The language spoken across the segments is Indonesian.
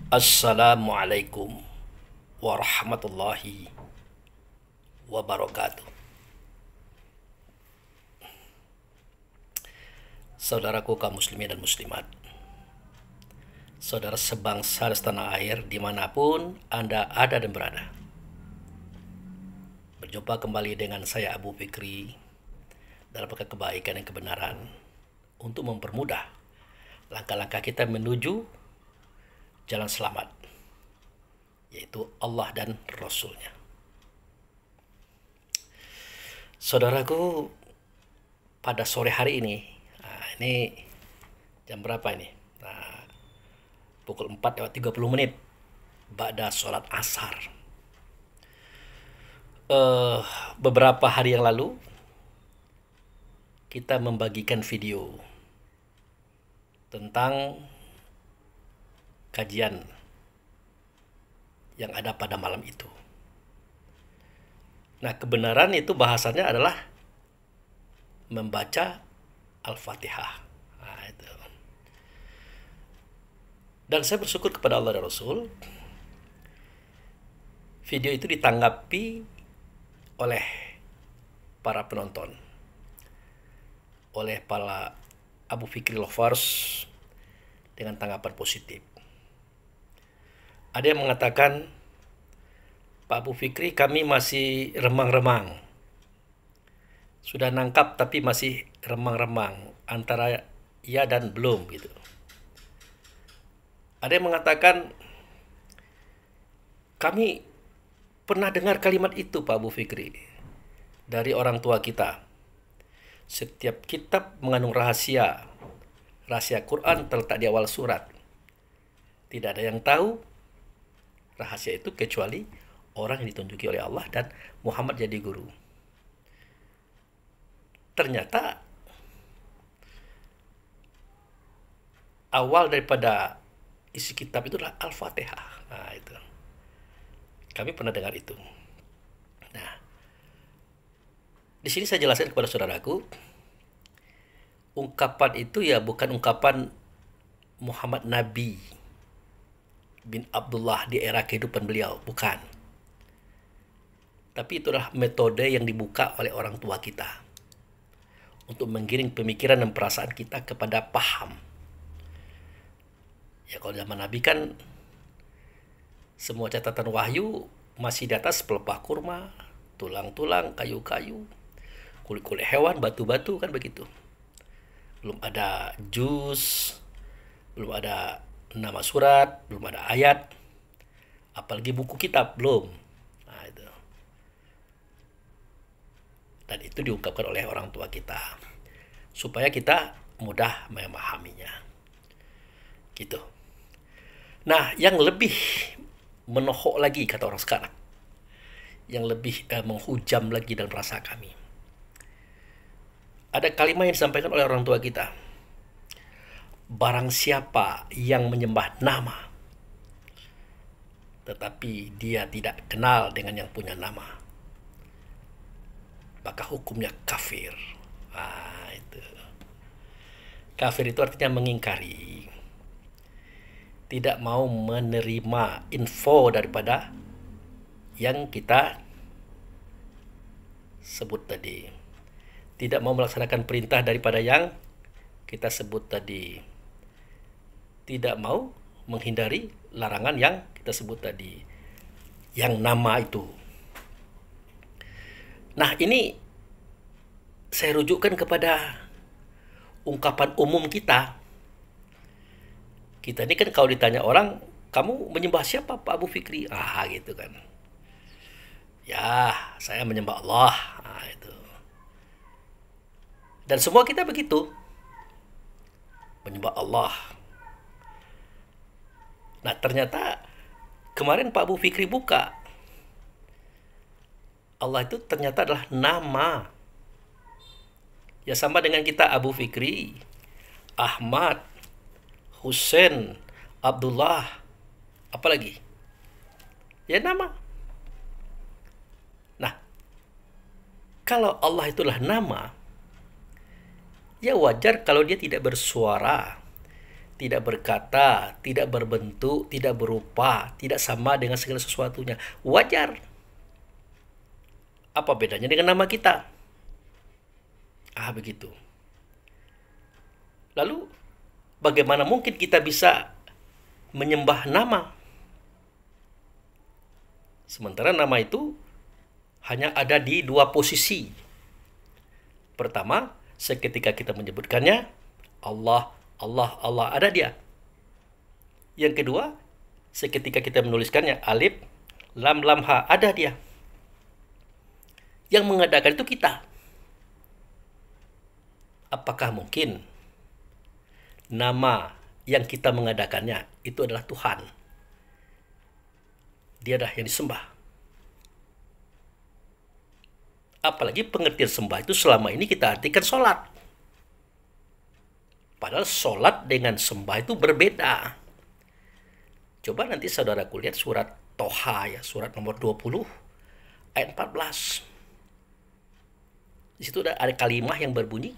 Assalamualaikum warahmatullahi wabarakatuh. Saudaraku kaum muslimin dan muslimat, saudara sebangsa dan setanah air dimanapun Anda ada dan berada. Berjumpa kembali dengan saya Abu Fikri dalam pakai kebaikan dan kebenaran untuk mempermudah langkah-langkah kita menuju jalan selamat, yaitu Allah dan Rasulnya. Saudaraku, pada sore hari ini jam berapa ini? Pukul 4:30 ba'da sholat asar. Beberapa hari yang lalu kita membagikan video tentang kajian yang ada pada malam itu. Nah, kebenaran itu bahasanya adalah membaca Al-Fatihah. Nah, itu. Dan saya bersyukur kepada Allah dan Rasul, video itu ditanggapi oleh para penonton, oleh para Abu Fikri lovers dengan tanggapan positif. Ada yang mengatakan, Pak Abu Fikri, kami masih remang-remang. Sudah nangkap tapi masih remang-remang antara ya dan belum gitu. Ada yang mengatakan, kami pernah dengar kalimat itu Pak Abu Fikri dari orang tua kita. Setiap kitab mengandung rahasia. Rahasia Quran terletak di awal surat. Tidak ada yang tahu rahasia itu kecuali orang yang ditunjuki oleh Allah dan Muhammad jadi guru. Ternyata awal daripada isi kitab itu adalah Al-Fatihah. Nah, itu. Kami pernah dengar itu. Nah, di sini saya jelaskan kepada saudaraku, ungkapan itu ya bukan ungkapan Muhammad Nabi bin Abdullah di era kehidupan beliau, bukan. Tapi itulah metode yang dibuka oleh orang tua kita untuk menggiring pemikiran dan perasaan kita kepada paham. Ya, kalau zaman Nabi kan semua catatan wahyu masih di atas pelepah kurma, tulang-tulang, kayu-kayu, kulit-kulit hewan, batu-batu, kan begitu. Belum ada juz, belum ada nama surat, belum ada ayat, apalagi buku kitab, belum. Nah, itu. Dan itu diungkapkan oleh orang tua kita supaya kita mudah memahaminya. Gitu. Nah, yang lebih menohok lagi kata orang sekarang, yang lebih menghujam lagi dalam rasa kami, ada kalimat yang disampaikan oleh orang tua kita. Barang siapa yang menyembah nama tetapi dia tidak kenal dengan yang punya nama, maka hukumnya kafir. Nah, itu. Kafir itu artinya mengingkari, tidak mau menerima info daripada yang kita sebut tadi, tidak mau melaksanakan perintah daripada yang kita sebut tadi, tidak mau menghindari larangan yang kita sebut tadi, yang nama itu. Nah, ini saya rujukkan kepada ungkapan umum kita. Kita ini kan kalau ditanya orang, kamu menyembah siapa Pak Abu Fikri? Gitu kan. Ya, saya menyembah Allah. Itu. Dan semua kita begitu. Menyembah Allah. Nah, ternyata kemarin Pak Abu Fikri buka. Allah itu ternyata adalah nama. Ya, sama dengan kita Abu Fikri, Ahmad, Hussein, Abdullah, apalagi? Ya, nama. Nah, kalau Allah itulah nama, ya wajar kalau dia tidak bersuara, tidak berkata, tidak berbentuk, tidak berupa, tidak sama dengan segala sesuatunya. Wajar. Apa bedanya dengan nama kita? Begitu. Lalu, bagaimana mungkin kita bisa menyembah nama? Sementara nama itu hanya ada di dua posisi. Pertama, seketika kita menyebutkannya, Allah, Allah, Allah, ada dia. Yang kedua, seketika kita menuliskannya, alif, lam, lam, ha, ada dia. Yang mengadakan itu kita. Apakah mungkin nama yang kita mengadakannya itu adalah Tuhan? Dia adalah yang disembah. Apalagi pengertian sembah itu selama ini kita artikan sholat. Padahal sholat dengan sembah itu berbeda. Coba nanti saudaraku lihat surat Toha ya, surat nomor 20 ayat 14. Di situ ada kalimat yang berbunyi,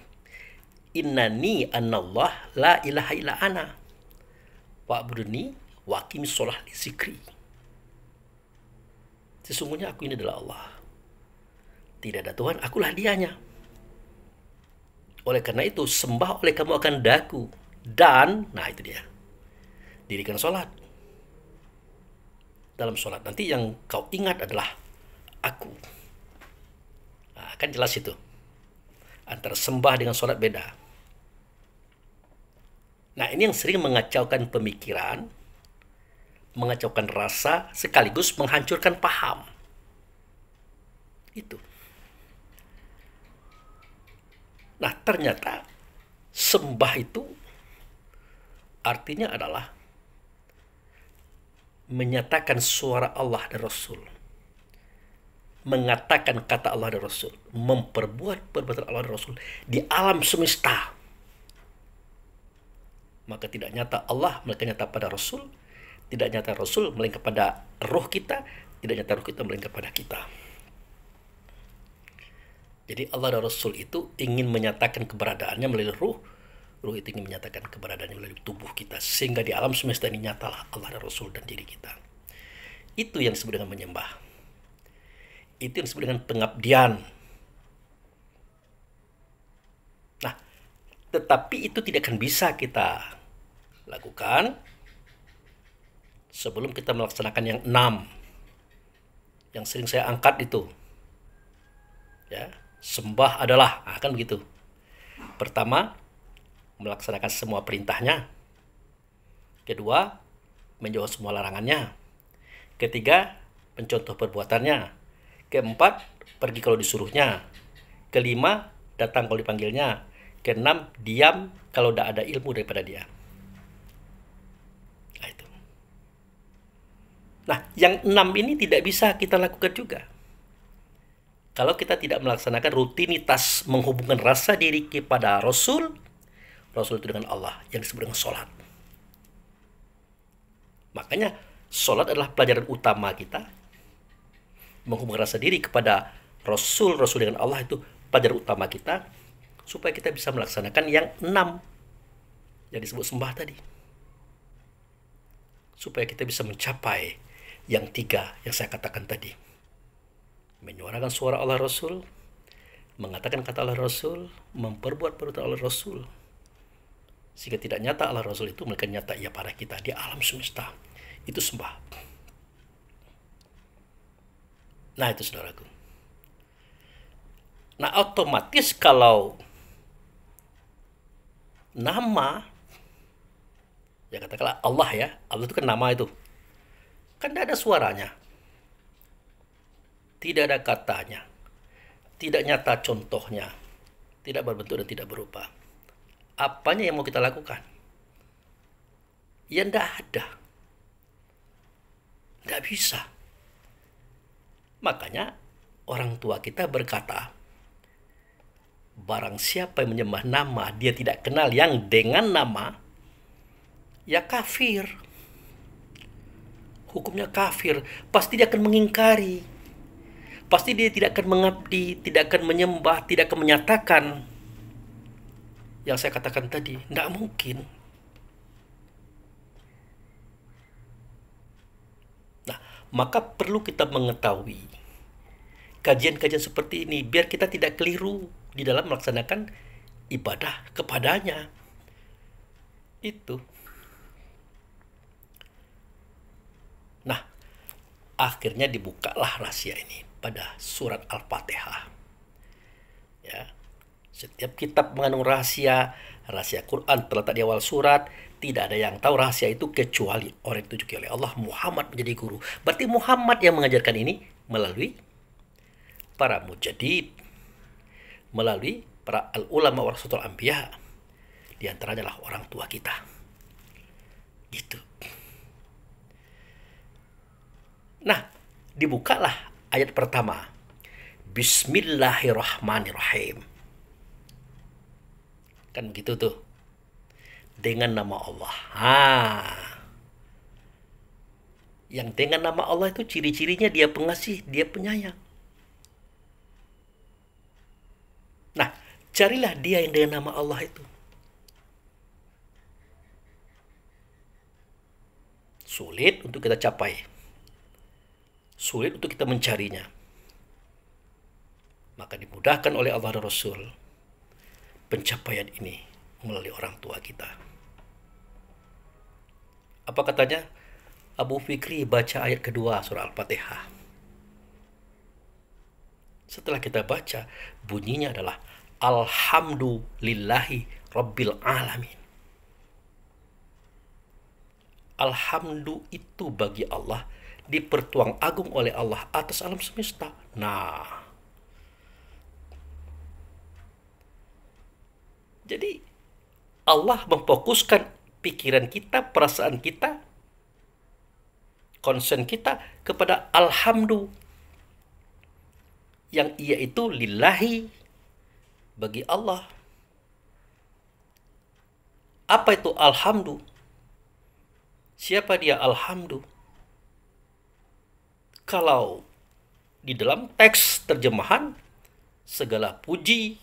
Innani anallah la ilaha illa ana wa'buduni wa aqimis sholah li zikri. Sesungguhnya aku ini adalah Allah. Tidak ada Tuhan, akulah dianya. Oleh karena itu, sembah oleh kamu akan daku. Dan, nah itu dia, dirikan sholat. Dalam sholat nanti yang kau ingat adalah aku. Nah, kan jelas itu. Antara sembah dengan sholat beda. Nah, ini yang sering mengacaukan pemikiran, mengacaukan rasa, sekaligus menghancurkan paham. Itu. Nah, ternyata sembah itu artinya adalah menyatakan suara Allah dan Rasul, mengatakan kata Allah dan Rasul, memperbuat perbuatan Allah dan Rasul di alam semesta. Maka tidak nyata Allah, melainkan nyata pada Rasul. Tidak nyata Rasul, melainkan kepada roh kita. Tidak nyata roh kita, melainkan kepada kita. Jadi Allah dan Rasul itu ingin menyatakan keberadaannya melalui ruh. Ruh itu ingin menyatakan keberadaannya melalui tubuh kita. Sehingga di alam semesta ini nyatalah Allah dan Rasul dan diri kita. Itu yang disebut dengan menyembah. Itu yang disebut dengan pengabdian. Nah, tetapi itu tidak akan bisa kita lakukan sebelum kita melaksanakan yang 6. Yang sering saya angkat itu. Ya. Sembah adalah, kan begitu. Pertama, melaksanakan semua perintahnya. Kedua, menjauh semua larangannya. Ketiga, mencontoh perbuatannya. Keempat, pergi kalau disuruhnya. Kelima, datang kalau dipanggilnya. Keenam, diam kalau tidak ada ilmu daripada dia. Nah, itu. Nah, yang 6 ini tidak bisa kita lakukan juga. Kalau kita tidak melaksanakan rutinitas menghubungkan rasa diri kepada Rasul, Rasul itu dengan Allah, yang disebut dengan sholat. Makanya sholat adalah pelajaran utama kita. Menghubungkan rasa diri kepada Rasul, Rasul dengan Allah itu pelajaran utama kita, supaya kita bisa melaksanakan yang 6 yang disebut sembah tadi. Supaya kita bisa mencapai yang 3 yang saya katakan tadi. Menyuarakan suara Allah Rasul, mengatakan kata Allah Rasul, memperbuat perbuatan Allah Rasul, sehingga tidak nyata Allah Rasul itu, melainkan nyata ia pada kita di alam semesta. Itu sembah. Nah, itu saudaraku. Nah, otomatis kalau nama, ya katakanlah Allah ya, Allah itu kan nama itu, kan tidak ada suaranya, tidak ada katanya, tidak nyata contohnya, tidak berbentuk dan tidak berupa. Apanya yang mau kita lakukan? Ya tidak ada. Tidak bisa. Makanya orang tua kita berkata, barang siapa yang menyembah nama dia tidak kenal yang dengan nama, ya kafir. Hukumnya kafir. Pasti dia akan mengingkari. Pasti dia tidak akan mengabdi, tidak akan menyembah, tidak akan menyatakan yang saya katakan tadi. Tidak mungkin. Maka perlu kita mengetahui kajian-kajian seperti ini biar kita tidak keliru di dalam melaksanakan ibadah kepadanya. Itu. Nah, akhirnya dibukalah rahasia ini pada surat Al-Fatihah. Ya. Setiap kitab mengandung rahasia, rahasia Quran terletak di awal surat. Tidak ada yang tahu rahasia itu kecuali orang yang ditujuki oleh Allah, Muhammad menjadi guru. Berarti Muhammad yang mengajarkan ini melalui para mujadid, melalui para al-ulama warasatul anbiya. Di antaranya adalah orang tua kita. Gitu. Nah, dibukalah ayat pertama. Bismillahirrahmanirrahim. Kan begitu tuh. Dengan nama Allah. Yang dengan nama Allah itu ciri-cirinya dia pengasih, dia penyayang. Nah, carilah dia yang dengan nama Allah itu. Sulit untuk kita capai. Sulit untuk kita mencarinya. Maka dimudahkan oleh Allah dan Rasul pencapaian ini melalui orang tua kita. Apa katanya? Abu Fikri baca ayat kedua surah Al-Fatihah. Setelah kita baca, bunyinya adalah Alhamdulillahi Rabbil Alamin. Alhamdu itu bagi Allah dipertuang agung oleh Allah atas alam semesta. Nah, jadi Allah memfokuskan pikiran kita, perasaan kita, concern kita kepada Alhamdu, yang ia itu lillahi, bagi Allah. Apa itu Alhamdu? Siapa dia Alhamdu? Kalau di dalam teks terjemahan, segala puji,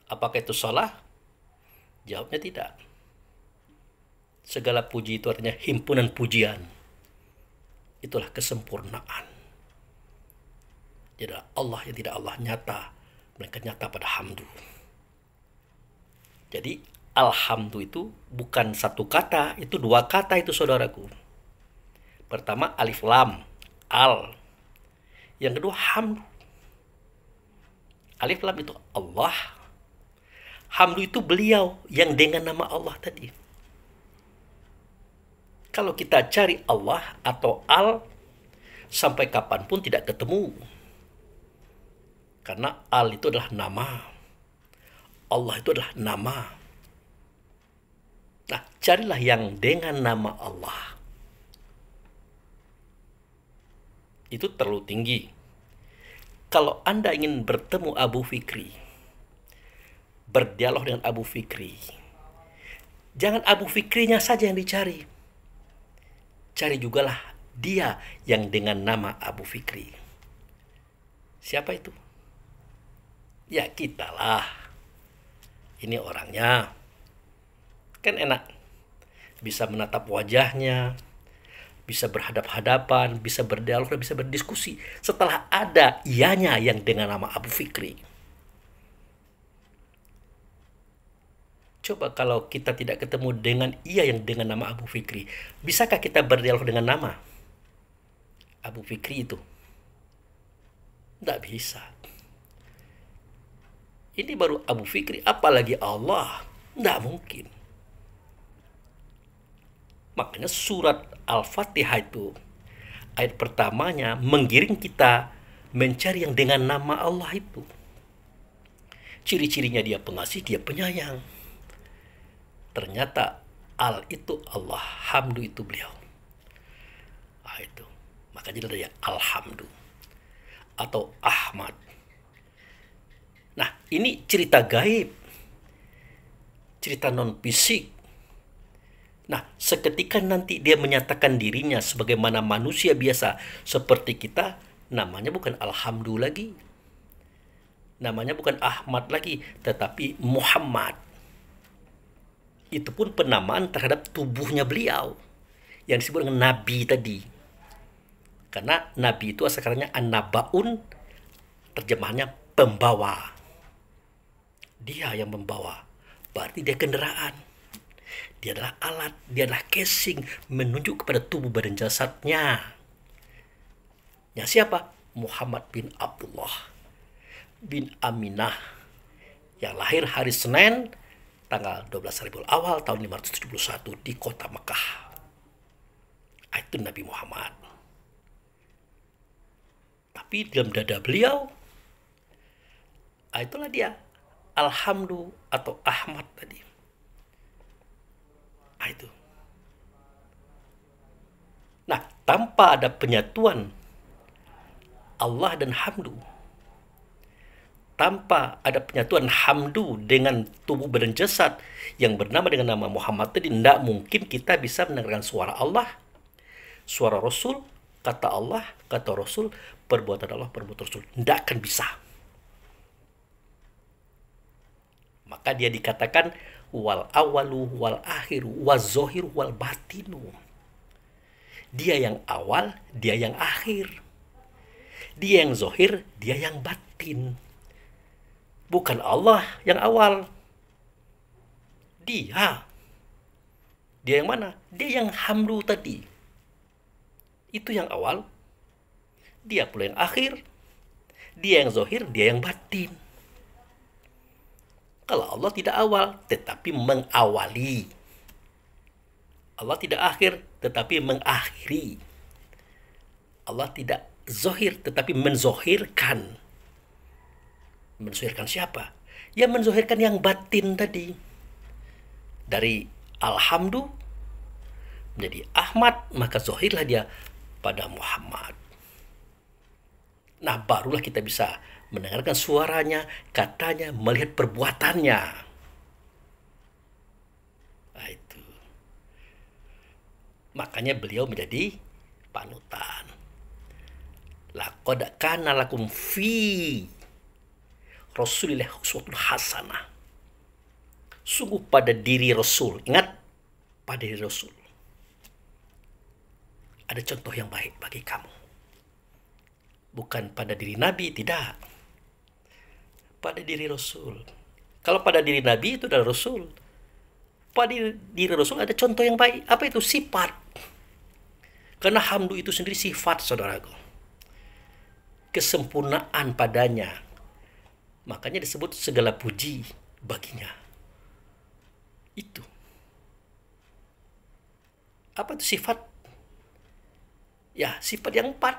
apakah itu salah? Jawabnya tidak. Segala puji itu artinya himpunan pujian. Itulah kesempurnaan. Dia adalah Allah yang tidak Allah nyata, melainkan nyata pada hamdu. Jadi Alhamdu itu bukan satu kata, itu dua kata itu saudaraku. Pertama alif lam, al. Yang kedua hamdu. Alif lam itu Allah. Hamdu itu beliau yang dengan nama Allah tadi. Kalau kita cari Allah atau al, sampai kapanpun tidak ketemu. Karena al itu adalah nama. Allah itu adalah nama. Nah, carilah yang dengan nama Allah. Itu terlalu tinggi. Kalau Anda ingin bertemu Abu Fikri, berdialog dengan Abu Fikri, jangan Abu Fikrinya saja yang dicari. Cari jugalah dia yang dengan nama Abu Fikri. Siapa itu? Ya kitalah. Ini orangnya. Kan enak. Bisa menatap wajahnya, bisa berhadap-hadapan, bisa berdialog, dan bisa berdiskusi. Setelah ada ianya yang dengan nama Abu Fikri. Coba kalau kita tidak ketemu dengan ia yang dengan nama Abu Fikri, bisakah kita berdialog dengan nama Abu Fikri itu? Tidak bisa. Ini baru Abu Fikri, apalagi Allah. Tidak mungkin. Makanya surat Al-Fatihah itu, ayat pertamanya menggiring kita mencari yang dengan nama Allah itu. Ciri-cirinya dia pengasih, dia penyayang. Ternyata al itu Allah, hamdu itu beliau. Nah, itu. Makanya ada yang Alhamdu atau Ahmad. Nah, ini cerita gaib. Cerita non fisik. Nah, seketika nanti dia menyatakan dirinya sebagaimana manusia biasa seperti kita, namanya bukan Alhamdu lagi. Namanya bukan Ahmad lagi, tetapi Muhammad. Itu pun penamaan terhadap tubuhnya beliau yang disebut dengan nabi tadi. Karena nabi itu asal katanya an-nabaun, terjemahannya pembawa. Dia yang membawa. Berarti dia kendaraan. Dia adalah alat, dia adalah casing menunjuk kepada tubuh badan jasadnya. Yang siapa? Muhammad bin Abdullah bin Aminah yang lahir hari Senin tanggal 12 Rabiul Awal tahun 571 di kota Mekah. Itu Nabi Muhammad. Tapi dalam dada beliau, itulah dia, Alhamdu atau Ahmad tadi. Itu. Nah, tanpa ada penyatuan Allah dan Hamdu, tanpa ada penyatuan Hamdu dengan tubuh badan jasad yang bernama dengan nama Muhammad tadi, tidak mungkin kita bisa mendengarkan suara Allah, suara Rasul, kata Allah, kata Rasul, perbuatan Allah, perbuatan Rasul. Tidak akan bisa. Maka dia dikatakan wal awalu wal akhiru wal zohiru wal batinu. Dia yang awal, dia yang akhir. Dia yang zohir, dia yang batin. Bukan Allah yang awal. Dia. Dia yang mana? Dia yang Hamdu tadi. Itu yang awal. Dia pula yang akhir. Dia yang zohir, dia yang batin. Kalau Allah tidak awal, tetapi mengawali. Allah tidak akhir, tetapi mengakhiri. Allah tidak zohir, tetapi menzohirkan. Menzohirkan siapa? Ya menzohirkan yang batin tadi. Dari Alhamdu menjadi Ahmad, maka zohirlah dia pada Muhammad. Nah, barulah kita bisa mendengarkan suaranya, katanya, melihat perbuatannya. Nah, itu. Makanya beliau menjadi panutan. Laqad kana lakum fi Rasulillah uswatun hasanah. Sungguh pada diri Rasul, ingat, pada diri Rasul ada contoh yang baik bagi kamu. Bukan pada diri Nabi, tidak. Pada diri Rasul. Kalau pada diri Nabi itu adalah Rasul. Pada diri Rasul ada contoh yang baik. Apa itu? Sifat. Karena Hamdu itu sendiri sifat, saudaraku. Kesempurnaan padanya. Makanya disebut segala puji baginya. Itu. Apa itu sifat? Ya, sifat yang 4.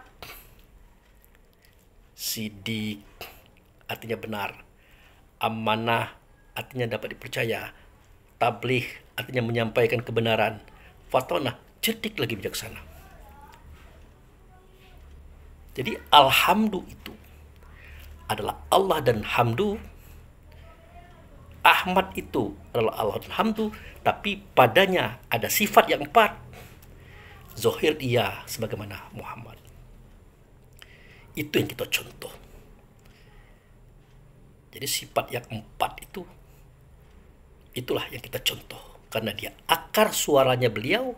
Sidik, artinya benar. Amanah, artinya dapat dipercaya. Tabligh, artinya menyampaikan kebenaran. Fatonah, cerdik lagi bijaksana. Jadi Alhamdu itu adalah Allah dan Hamdu. Ahmad itu adalah Allah dan Hamdu, tapi padanya ada sifat yang 4. Zohir dia sebagaimana Muhammad. Itu yang kita contoh. Jadi sifat yang 4 itu, itulah yang kita contoh. Karena dia akar suaranya beliau,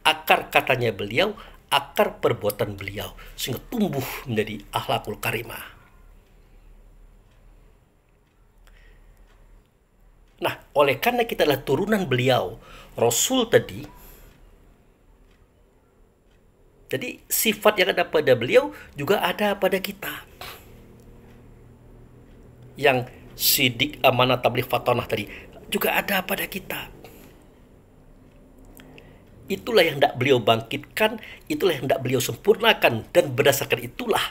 akar katanya beliau, akar perbuatan beliau, sehingga tumbuh menjadi akhlakul karimah. Nah, oleh karena kita adalah turunan beliau, Rasul tadi, jadi sifat yang ada pada beliau juga ada pada kita. Yang sidik, amanah, tabligh, fatonah tadi juga ada pada kita. Itulah yang hendak beliau bangkitkan, itulah yang hendak beliau sempurnakan, dan berdasarkan itulah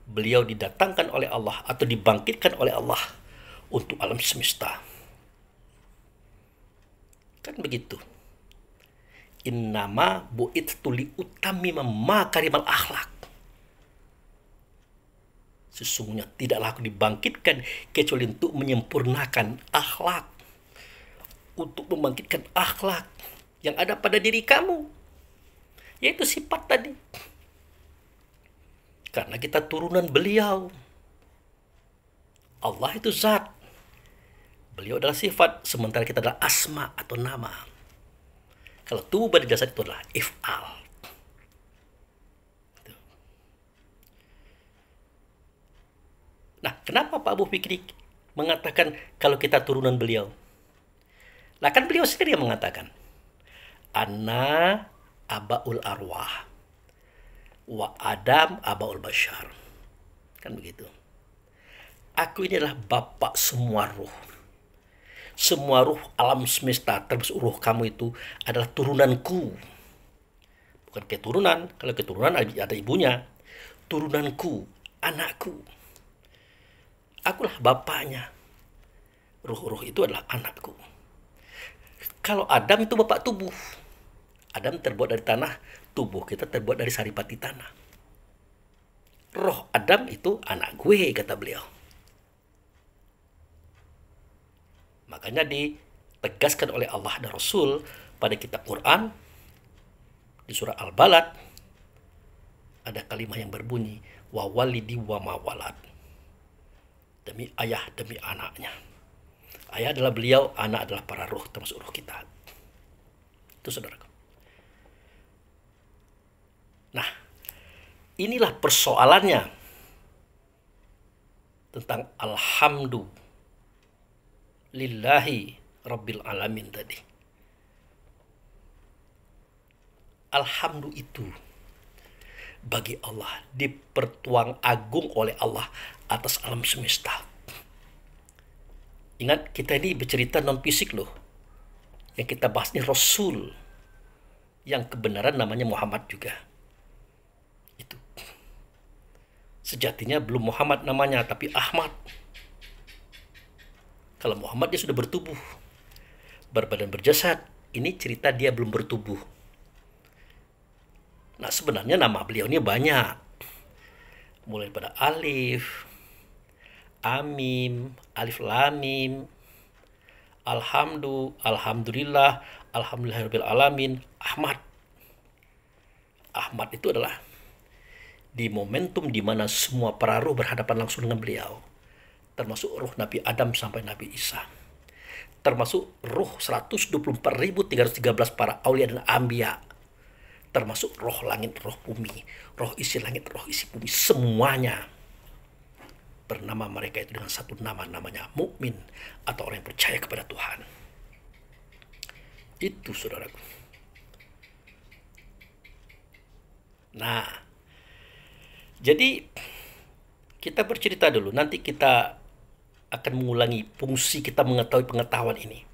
beliau didatangkan oleh Allah atau dibangkitkan oleh Allah untuk alam semesta. Kan begitu. Innama bu'ithtu liutammima makarimal akhlak. Sesungguhnya tidaklah aku dibangkitkan kecuali untuk menyempurnakan akhlak, untuk membangkitkan akhlak yang ada pada diri kamu, yaitu sifat tadi. Karena kita turunan beliau. Allah itu zat, beliau adalah sifat, sementara kita adalah asma atau nama. Kalau tubuh badan jasad itu adalah if'al. Nah, kenapa Pak Abu Fikri mengatakan kalau kita turunan beliau? Lah kan beliau sendiri yang mengatakan, Ana abaul arwah wa Adam abaul bashar. Kan begitu. Aku ini adalah bapak semua ruh. Semua ruh alam semesta, termasuk ruh kamu itu adalah turunanku. Bukan keturunan, kalau keturunan ada ibunya. Turunanku, anakku. Akulah bapaknya. Ruh-ruh itu adalah anakku. Kalau Adam itu bapak tubuh. Adam terbuat dari tanah, tubuh kita terbuat dari saripati tanah. Roh Adam itu anak gue, kata beliau. Makanya ditegaskan oleh Allah dan Rasul pada kitab Quran, di surah Al-Balad, ada kalimat yang berbunyi, wa walidi wa ma walad. Demi ayah, demi anaknya. Ayah adalah beliau, anak adalah para ruh, termasuk ruh kita. Itu saudara. Nah, inilah persoalannya tentang alhamdulillahi rabbil alamin tadi. Alhamdulillah itu bagi Allah dipertuang agung oleh Allah atas alam semesta. Ingat, kita ini bercerita non fisik loh. Yang kita bahas ini Rasul, yang kebenaran namanya Muhammad juga. Itu. Sejatinya belum Muhammad namanya, tapi Ahmad. Kalau Muhammad dia sudah bertubuh, berbadan berjasad. Ini cerita dia belum bertubuh. Nah, sebenarnya nama beliau ini banyak. Mulai pada Alif, Amim, Alif Lamim, Alhamdulillah, Alhamdulillahirabbil alamin, Ahmad. Ahmad itu adalah di momentum di mana semua para ruh berhadapan langsung dengan beliau. Termasuk ruh Nabi Adam sampai Nabi Isa. Termasuk ruh 124.313 para aulia dan anbiya. Termasuk roh langit, roh bumi, roh isi langit, roh isi bumi, semuanya bernama mereka itu dengan satu nama, namanya mukmin atau orang yang percaya kepada Tuhan. Itu saudaraku. Nah, jadi kita bercerita dulu, nanti kita akan mengulangi fungsi kita mengetahui pengetahuan ini.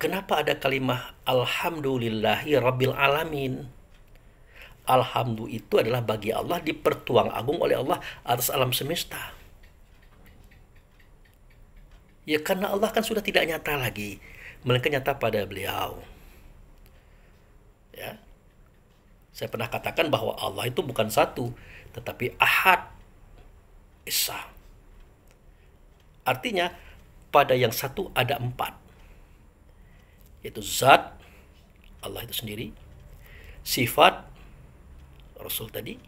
Kenapa ada kalimat alhamdulillahi rabbil alamin? Alhamdulillah itu adalah bagi Allah dipertuang agung oleh Allah atas alam semesta. Ya karena Allah kan sudah tidak nyata lagi, melainkan nyata pada beliau. Ya. Saya pernah katakan bahwa Allah itu bukan satu, tetapi ahad, esa. Artinya pada yang satu ada empat, yaitu zat Allah itu sendiri, sifat Rasul tadi,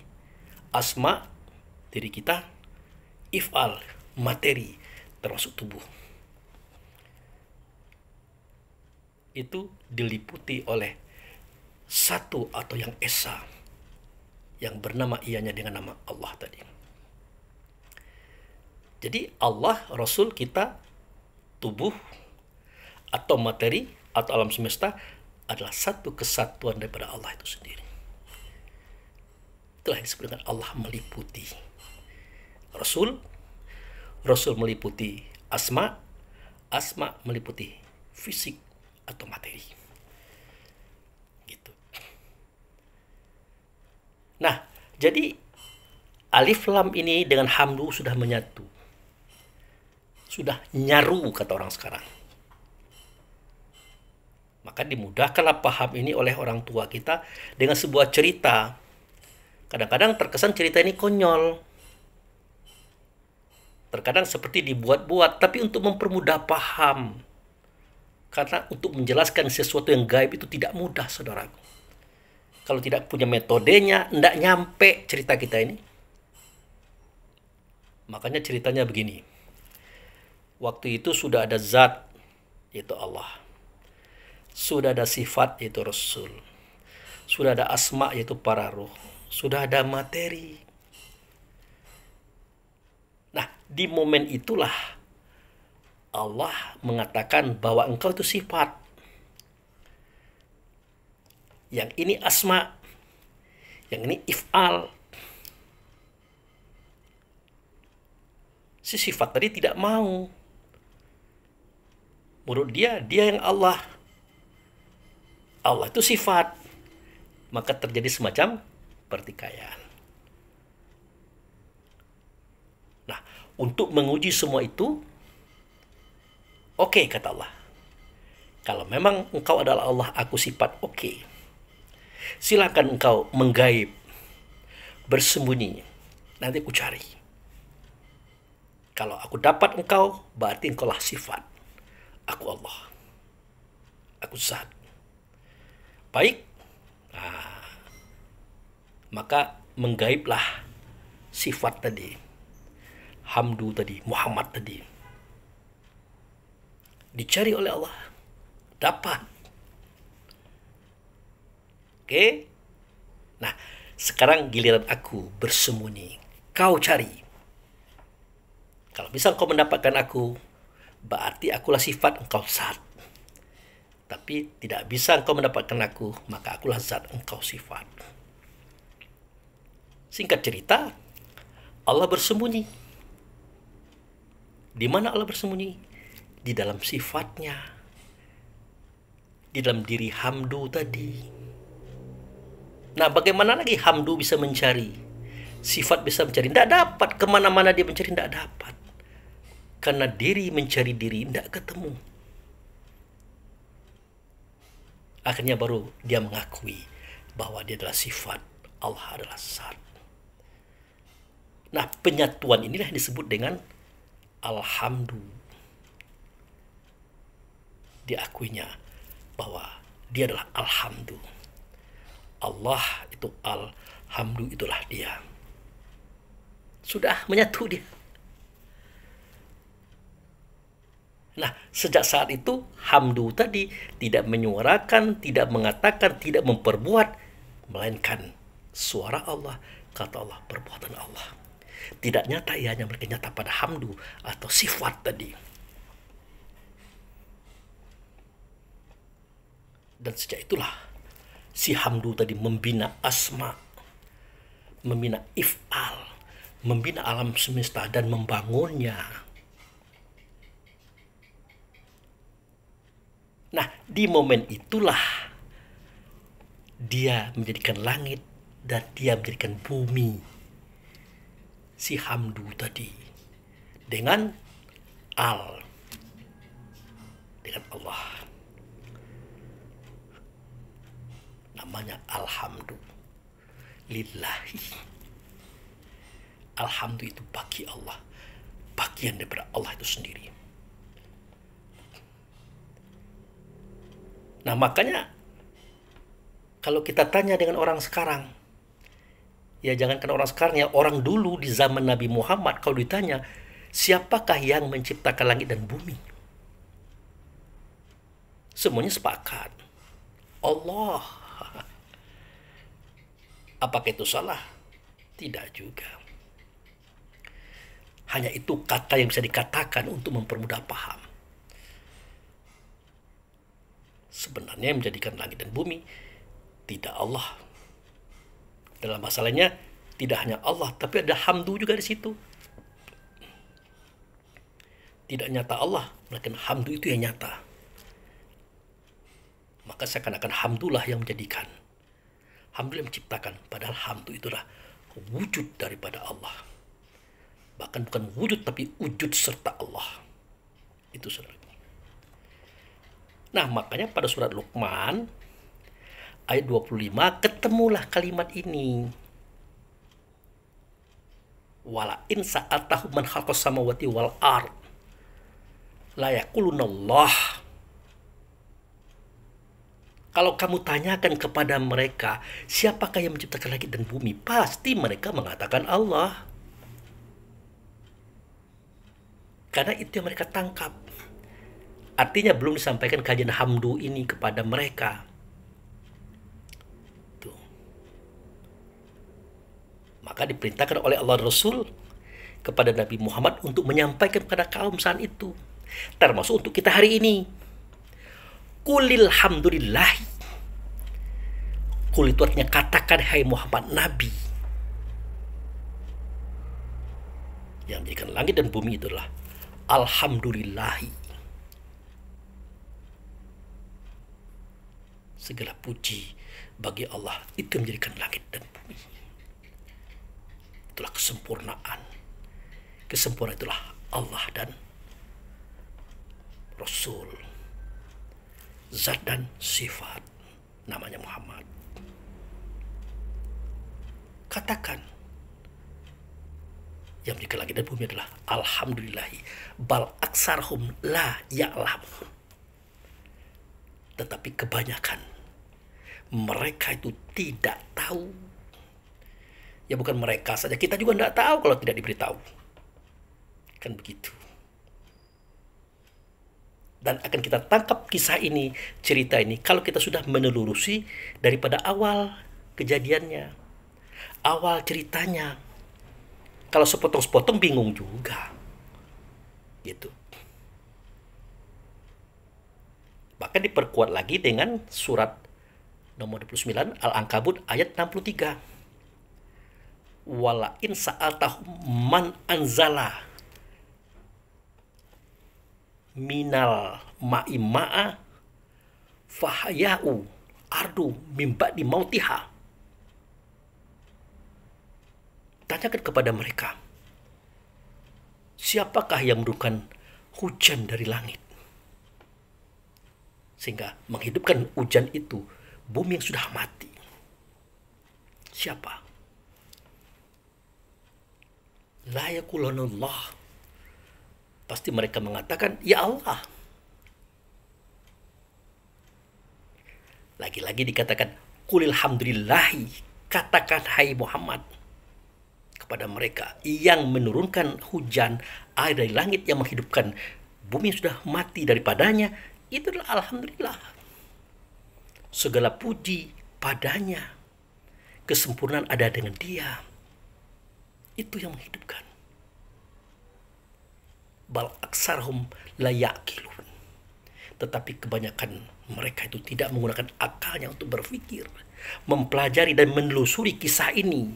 asma diri kita, if'al materi termasuk tubuh. Itu diliputi oleh satu atau yang esa, yang bernama ianya dengan nama Allah tadi. Jadi Allah, Rasul kita, tubuh atau materi atau alam semesta adalah satu kesatuan daripada Allah itu sendiri. Itulah yang disebut dengan Allah meliputi Rasul, Rasul meliputi asma, asma meliputi fisik atau materi. Gitu. Nah, jadi alif lam ini dengan hamdu sudah menyatu. Sudah nyaru kata orang sekarang. Maka dimudahkanlah paham ini oleh orang tua kita dengan sebuah cerita. Kadang-kadang terkesan cerita ini konyol. Terkadang seperti dibuat-buat, tapi untuk mempermudah paham. Karena untuk menjelaskan sesuatu yang gaib itu tidak mudah, saudaraku. Kalau tidak punya metodenya, tidak nyampe cerita kita ini. Makanya ceritanya begini. Waktu itu sudah ada zat, yaitu Allah. Sudah ada sifat yaitu Rasul. Sudah ada asma yaitu para ruh. Sudah ada materi. Nah, di momen itulah Allah mengatakan bahwa engkau itu sifat. Yang ini asma. Yang ini if'al. Si sifat tadi tidak mau. Menurut dia yang Allah. Allah itu sifat. Maka terjadi semacam pertikaian. Nah, untuk menguji semua itu, oke, kata Allah. Kalau memang engkau adalah Allah, aku sifat, oke. Silakan engkau menggaib, bersembunyi. Nanti aku cari. Kalau aku dapat engkau, berarti engkau lah sifat. Aku Allah. Aku zat. Baik. Nah, maka menggaiblah sifat tadi. Hamdu tadi, Muhammad tadi. Dicari oleh Allah. Dapat. Oke. Nah, sekarang giliran aku bersembunyi. Kau cari. Kalau bisa engkau mendapatkan aku, berarti akulah sifat, engkau zat. Tapi tidak bisa engkau mendapatkan aku, maka akulah zat, engkau sifat. Singkat cerita, Allah bersembunyi. Di mana Allah bersembunyi? Di dalam sifatnya. Di dalam diri Hamdu tadi. Nah, bagaimana lagi Hamdu bisa mencari? Sifat bisa mencari. Tidak dapat. Kemana-mana dia mencari, tidak dapat. Karena diri mencari diri, tidak ketemu. Akhirnya baru dia mengakui bahwa dia adalah sifat, Allah adalah zat. Nah, penyatuan inilah yang disebut dengan Alhamdu. Diakuinya bahwa dia adalah Alhamdu. Allah itu Alhamdu, itulah dia. Sudah menyatu dia. Nah, sejak saat itu, Hamdu tadi tidak menyuarakan, tidak mengatakan, tidak memperbuat, melainkan suara Allah, kata Allah, perbuatan Allah. Tidak nyata, ia hanya nyata pada Hamdu atau sifat tadi. Dan sejak itulah, si Hamdu tadi membina asma, membina if'al, membina alam semesta dan membangunnya. Nah, di momen itulah dia menjadikan langit dan dia menjadikan bumi. Si Hamdu tadi dengan dengan Allah. Namanya Alhamdu. Lillahi. Alhamdu itu bagi Allah. Bagian daripada Allah itu sendiri. Nah, makanya kalau kita tanya dengan orang sekarang, ya jangankan orang sekarang, ya orang dulu di zaman Nabi Muhammad, kalau ditanya, siapakah yang menciptakan langit dan bumi? Semuanya sepakat. Allah. Apakah itu salah? Tidak juga. Hanya itu kata yang bisa dikatakan untuk mempermudah paham. Sebenarnya yang menjadikan langit dan bumi tidak Allah. Dalam masalahnya tidak hanya Allah, tapi ada Hamdu juga di situ. Tidak nyata Allah, melainkan Hamdu itu yang nyata. Maka seakan-akan Hamdulah yang menjadikan. Hamdu yang menciptakan, padahal Hamdu itulah wujud daripada Allah. Bahkan bukan wujud, tapi wujud serta Allah. Itu saudara. Nah, makanya pada surat Luqman ayat 25 ketemulah kalimat ini. Wala in sa'atahu man khalaqas samawati wal ard la yaqulunallah. Kalau kamu tanyakan kepada mereka, siapakah yang menciptakan langit dan bumi? Pasti mereka mengatakan Allah. Karena itu yang mereka tangkap. Artinya belum disampaikan kajian hamdu ini kepada mereka. Tuh. Maka diperintahkan oleh Allah Rasul kepada Nabi Muhammad untuk menyampaikan kepada kaum saat itu. Termasuk untuk kita hari ini. Qulil hamdulillahi. Qul itu artinya katakan, hai Muhammad Nabi. Yang menjadikan langit dan bumi itulah alhamdulillahi. Segala puji bagi Allah, itu yang menjadikan langit dan bumi. Itulah kesempurnaan. Kesempurnaan itulah Allah dan Rasul. Zat dan sifat. Namanya Muhammad. Katakan, yang menjadikan langit dan bumi adalah alhamdulillahi. Bal aksarhum la ya'lamun. Tetapi kebanyakan mereka itu tidak tahu. Ya bukan mereka saja, kita juga tidak tahu kalau tidak diberitahu. Kan begitu. Dan akan kita tangkap kisah ini, cerita ini, kalau kita sudah menelurusi daripada awal kejadiannya, awal ceritanya. Kalau sepotong-sepotong bingung juga. Gitu. Bahkan diperkuat lagi dengan surat nomor 29 Al-Ankabut ayat 63. Wala in sa'altahum man anzala minal ma'ima'a fahaya'u ardu mimba di mautiha. Tanyakan kepada mereka, siapakah yang menurunkan hujan dari langit sehingga menghidupkan hujan itu bumi yang sudah mati? Siapa? La yaqulunallah. Pasti mereka mengatakan, ya Allah. Lagi-lagi dikatakan, qulil hamdulillahi. Katakan, hai Muhammad, kepada mereka yang menurunkan hujan air dari langit, yang menghidupkan bumi yang sudah mati daripadanya. Itu adalah alhamdulillah. Segala puji padanya. Kesempurnaan ada dengan dia. Itu yang menghidupkan. Bal aksarhum la ya'qilun. Tetapi kebanyakan mereka itu tidak menggunakan akalnya untuk berpikir, mempelajari dan menelusuri kisah ini.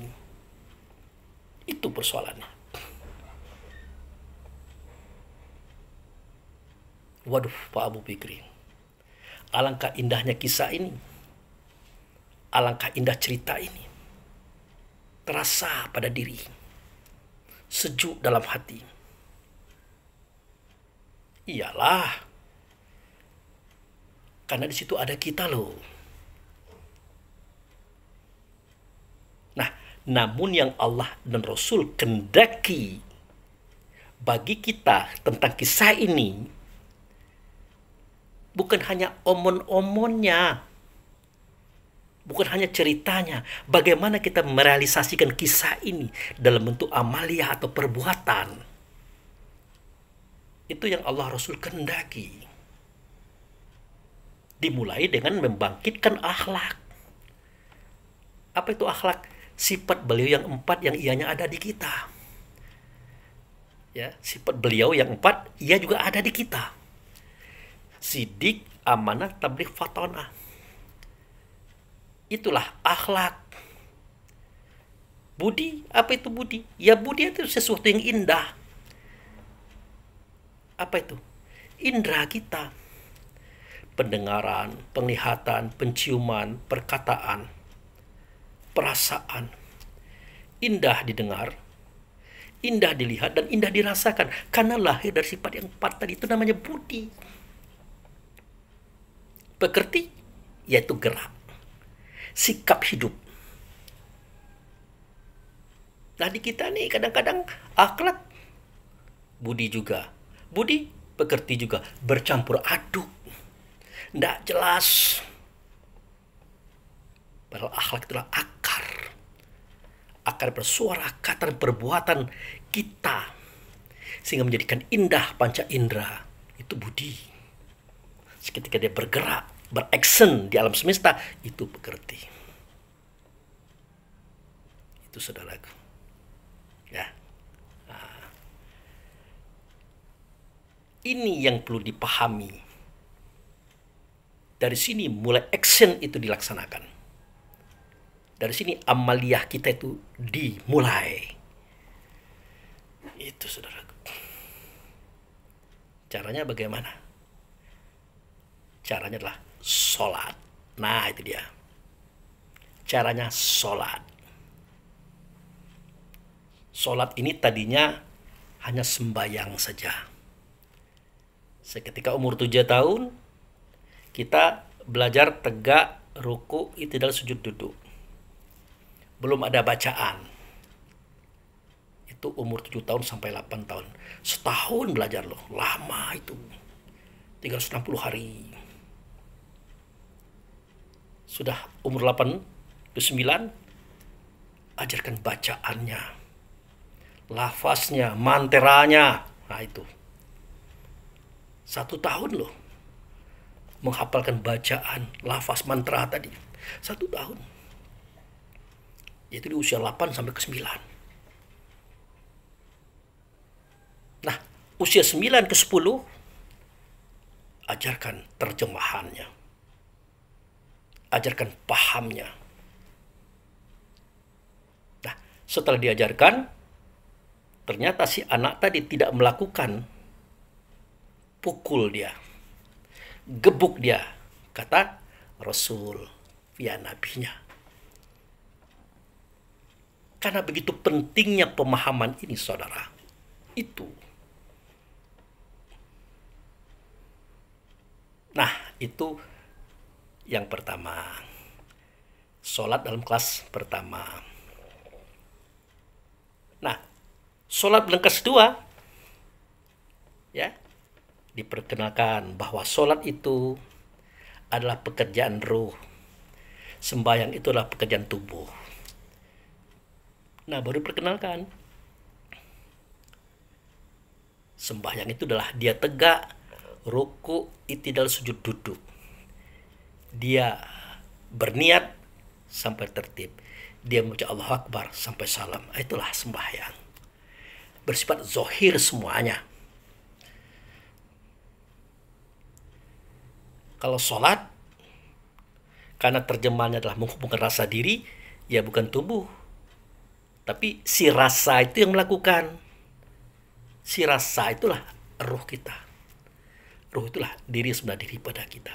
Itu persoalannya. Waduh, Pak Abu Fikri. Alangkah indahnya kisah ini. Alangkah indah cerita ini. Terasa pada diri. Sejuk dalam hati. Iyalah. Karena di situ ada kita loh. Nah, namun yang Allah dan Rasul kendaki bagi kita tentang kisah ini bukan hanya omon-omonnya, bukan hanya ceritanya, bagaimana kita merealisasikan kisah ini dalam bentuk amaliyah atau perbuatan. Itu yang Allah Rasul kehendaki. Dimulai dengan membangkitkan akhlak. Apa itu akhlak? Sifat beliau yang 4 yang ianya ada di kita. Ya, sifat beliau yang 4 ia juga ada di kita. Sidik, amanah, tabligh, fatonah. Itulah akhlak. Budi, apa itu budi? Ya budi itu sesuatu yang indah. Apa itu? Indera kita. Pendengaran, penglihatan, penciuman, perkataan, perasaan. Indah didengar, indah dilihat, dan indah dirasakan. Karena lahir dari sifat yang 4 tadi, itu namanya budi. Pekerti, yaitu gerak. Sikap hidup. Nah di kita nih kadang-kadang akhlak, budi juga. Budi, pekerti juga. Bercampur aduk. Tidak jelas. Padahal akhlak itulah akar. Akar bersuara, kata dan perbuatan kita. Sehingga menjadikan indah panca indera. Itu budi. Seketika dia bergerak, beraction di alam semesta, itu bergerti. Itu saudaraku. Ya. Nah, ini yang perlu dipahami. Dari sini mulai action itu dilaksanakan. Dari sini amaliyah kita itu dimulai. Itu saudaraku. Caranya bagaimana? Caranya adalah sholat. Nah itu dia. Caranya sholat. Sholat ini tadinya hanya sembayang saja. Seketika umur 7 tahun, kita belajar tegak, ruku, i'tidal, sujud, duduk. Belum ada bacaan. Itu umur 7 tahun sampai 8 tahun. Setahun belajar loh, lama itu. 360 hari. Sudah umur 8 ke 9, ajarkan bacaannya, lafaznya, manteranya. Nah itu. 1 tahun loh. Menghafalkan bacaan, lafaz, mantra tadi. 1 tahun. Yaitu di usia 8 sampai ke 9. Nah, usia 9 ke 10, ajarkan terjemahannya. Ajarkan pahamnya. Nah, setelah diajarkan, ternyata si anak tadi tidak melakukan, pukul dia, gebuk dia, kata Rasul via nabinya. Karena begitu pentingnya pemahaman ini, saudara. Itu. Nah, itu yang pertama. Sholat dalam kelas pertama. Nah, sholat dalam kelas kedua, ya, diperkenalkan bahwa sholat itu adalah pekerjaan ruh. Sembahyang itu adalah pekerjaan tubuh. Nah, baru diperkenalkan. Sembahyang itu adalah dia tegak, ruku, i'tidal, sujud, duduk. Dia berniat sampai tertib. Dia membaca Allahu Akbar sampai salam. Itulah sembahyang. Bersifat zohir semuanya. Kalau sholat, karena terjemahannya adalah menghubungkan rasa diri, ya bukan tubuh. Tapi si rasa itu yang melakukan. Si rasa itulah ruh kita. Ruh itulah diri sebenarnya diri pada kita.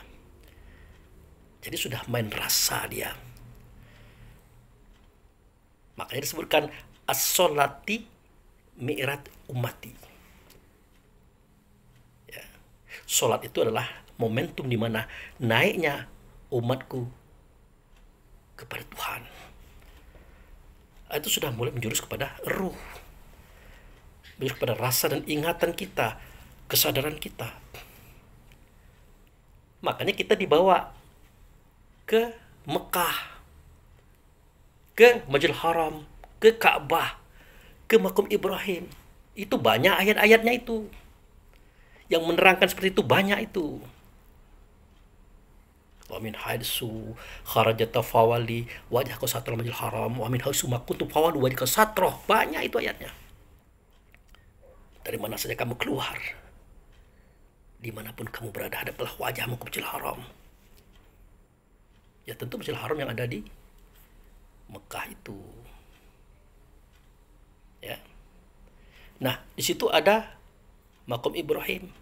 Jadi sudah main rasa dia. Makanya disebutkan as-sholati mi'rat ummati. Ya. Sholat itu adalah momentum di mana naiknya umatku kepada Tuhan. Itu sudah mulai menjurus kepada ruh. Menjurus kepada rasa dan ingatan kita, kesadaran kita. Makanya kita dibawa ke Mekah, ke Masjidil Haram, ke Ka'bah, ke Makam Ibrahim. Itu banyak ayat-ayatnya itu. Yang menerangkan seperti itu banyak itu. Wa min haitsu kharajata fawali wajhaka satral Masjidil Haram wa min haitsu ma kuntum fawali wajhaka satroh. Banyak itu ayatnya. Dari mana saja kamu keluar, dimanapun kamu berada, hadaplah wajahmu ke Masjidil Haram. Ya tentu Masjidil Haram yang ada di Mekah itu. Ya. Nah, di situ ada Makam Ibrahim.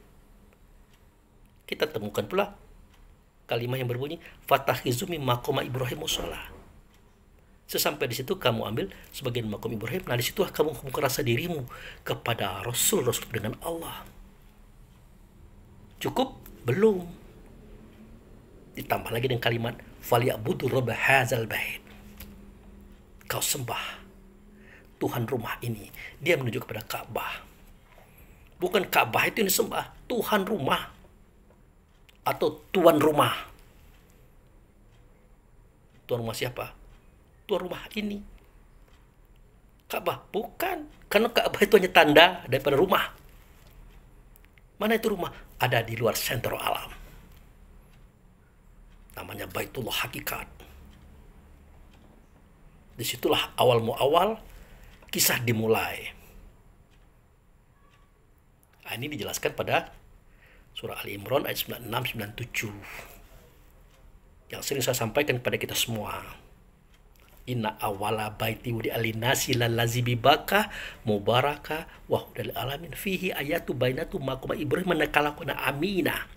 Kita temukan pula kalimat yang berbunyi fatakhizu min maqam Ibrahim musholla. Sesampai di situ kamu ambil sebagian Makam Ibrahim. Nah, di situ kamu hubungkan rasa dirimu kepada Rasul dengan Allah. Cukup? Belum. Ditambah lagi dengan kalimat falyabudu rabb hadzal bait. Kau sembah Tuhan rumah ini. Dia menuju kepada Ka'bah. Bukan Ka'bah itu yang disembah, Tuhan rumah atau tuan rumah. Tuan rumah siapa? Tuan rumah ini. Ka'bah bukan, karena Ka'bah itu hanya tanda daripada rumah. Mana itu rumah? Ada di luar sentral alam. Namanya Baitullah Hakikat. Disitulah awal muawal kisah dimulai. Nah, ini dijelaskan pada surah Ali Imran ayat 96-97 yang sering saya sampaikan kepada kita semua. Inna awala baiti wudi alinasi lalazi bibaka mubaraka wa hudal alamin fihi ayatu bainatu maqama Ibrahim nakalakuna amina.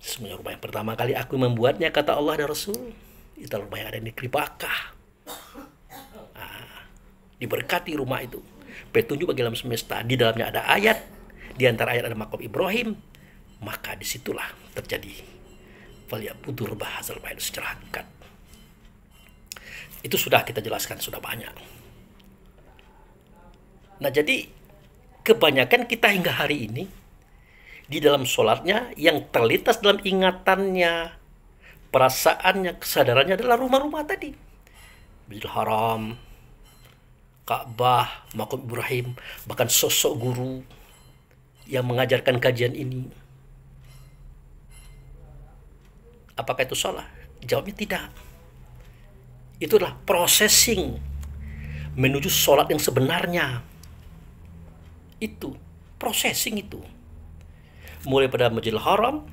Semuanya rumah yang pertama kali aku membuatnya, kata Allah dan Rasul, itu rumah yang ada di negeri Bakah. Diberkati rumah itu, petunjuk bagi alam semesta. Di dalamnya ada ayat, di antara ayat ada maqam Ibrahim. Maka disitulah terjadi falyabudur bahasal bait secara hakikat. Itu sudah kita jelaskan, sudah banyak. Nah, jadi kebanyakan kita hingga hari ini di dalam sholatnya yang terlintas dalam ingatannya, perasaannya, kesadarannya adalah rumah-rumah tadi. Masjidil Haram, Ka'bah, Maqam Ibrahim, bahkan sosok guru yang mengajarkan kajian ini. Apakah itu salah? Jawabnya tidak. Itulah processing menuju sholat yang sebenarnya. Itu processing itu. Mulai pada Masjidil Haram,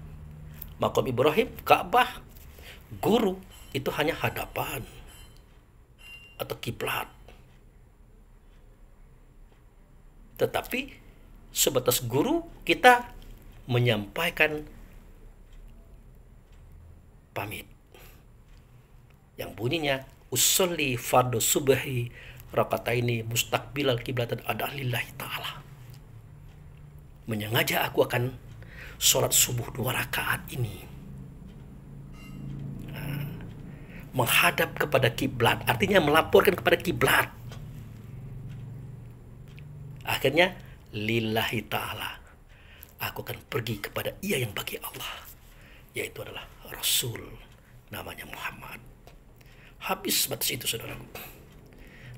Maqam Ibrahim, Ka'bah, guru itu hanya hadapan atau kiblat. Tetapi sebatas guru kita menyampaikan pamit yang bunyinya usolli fardu subhi rakataini mustaqbilal kiblatan ada lillahi ta'ala. Menyengaja aku akan sholat subuh 2 rakaat ini menghadap kepada kiblat, artinya melaporkan kepada kiblat. Akhirnya lillahi ta'ala, aku akan pergi kepada ia yang bagi Allah, yaitu adalah Rasul, namanya Muhammad. Habis batas itu, saudaraku.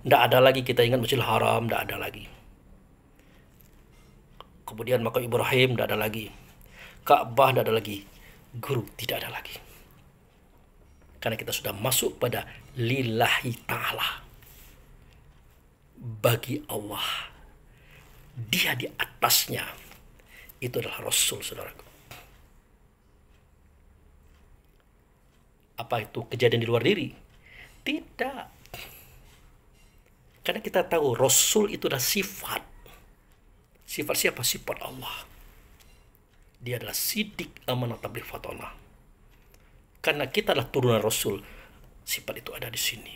Tidak ada lagi kita ingat Masjidil Haram, tidak ada lagi. Kemudian Maqam Ibrahim, tidak ada lagi. Ka'bah, tidak ada lagi. Guru, tidak ada lagi. Karena kita sudah masuk pada lillahi ta'ala, bagi Allah. Dia di atasnya. Itu adalah Rasul, saudaraku. Apa itu kejadian di luar diri? Tidak. Karena kita tahu Rasul itu adalah sifat. Sifat siapa? Sifat Allah. Dia adalah sidik amanah tabligh fatona. Karena kita adalah turunan Rasul, sifat itu ada di sini.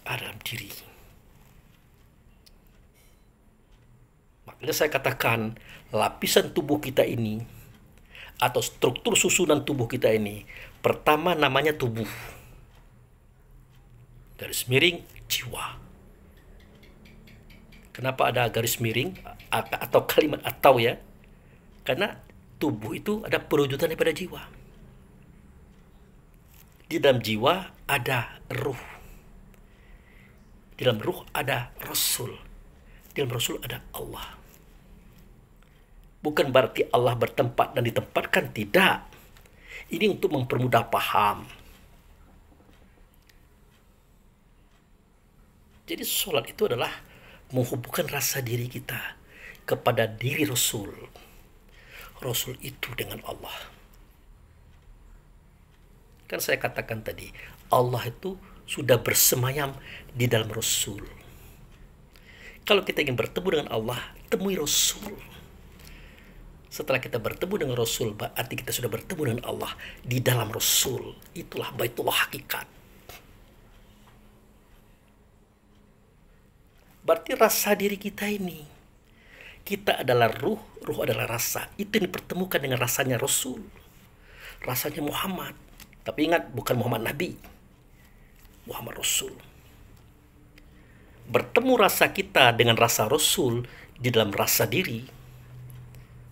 Ada dalam diri. Makanya saya katakan lapisan tubuh kita ini atau struktur susunan tubuh kita ini, pertama namanya tubuh, garis miring jiwa. Kenapa ada garis miring atau kalimat atau ya? Karena tubuh itu ada perwujudan daripada jiwa. Di dalam jiwa ada ruh. Di dalam ruh ada Rasul. Di dalam Rasul ada Allah. Bukan berarti Allah bertempat dan ditempatkan, tidak. Ini untuk mempermudah paham. Jadi sholat itu adalah menghubungkan rasa diri kita kepada diri Rasul. Rasul itu dengan Allah. Kan saya katakan tadi, Allah itu sudah bersemayam di dalam Rasul. Kalau kita ingin bertemu dengan Allah, temui Rasul. Setelah kita bertemu dengan Rasul, berarti kita sudah bertemu dengan Allah di dalam Rasul. Itulah Baitullah Hakikat. Berarti rasa diri kita ini, kita adalah ruh, ruh adalah rasa. Itu yang dipertemukan dengan rasanya Rasul, rasanya Muhammad. Tapi ingat, bukan Muhammad Nabi, Muhammad Rasul. Bertemu rasa kita dengan rasa Rasul di dalam rasa diri,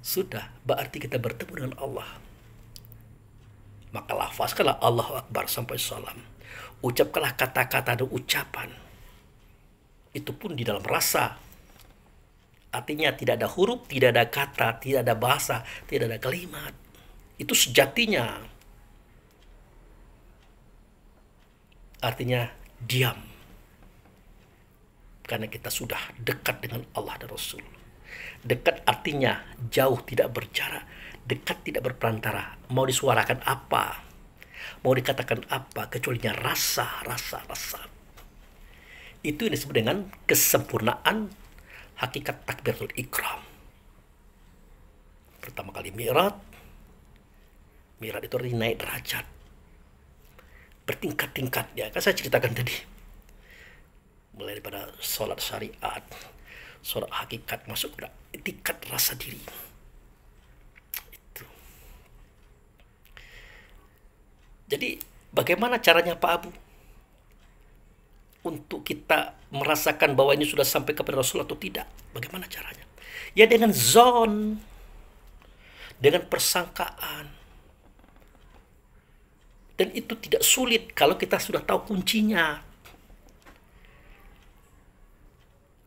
sudah, berarti kita bertemu dengan Allah. Maka lafazkanlah Allahu Akbar sampai salam. Ucapkanlah kata-kata dan ucapan. Itu pun di dalam rasa. Artinya tidak ada huruf, tidak ada kata, tidak ada bahasa, tidak ada kalimat. Itu sejatinya. Artinya diam. Karena kita sudah dekat dengan Allah dan Rasul. Dekat artinya jauh, tidak berjarak. Dekat tidak berperantara. Mau disuarakan apa, mau dikatakan apa, kecualinya rasa. Itu yang disebut dengan kesempurnaan hakikat takbiratul ikram. Pertama kali Mi'raj itu artinya naik derajat, bertingkat-tingkat ya. Kan saya ceritakan tadi, mulai daripada sholat syariat, sholat hakikat, masuk ke tingkat rasa diri. Itu. Jadi bagaimana caranya Pak Abu untuk kita merasakan bahwa ini sudah sampai kepada Rasul atau tidak? Bagaimana caranya? Ya dengan zon, dengan persangkaan. Dan itu tidak sulit kalau kita sudah tahu kuncinya.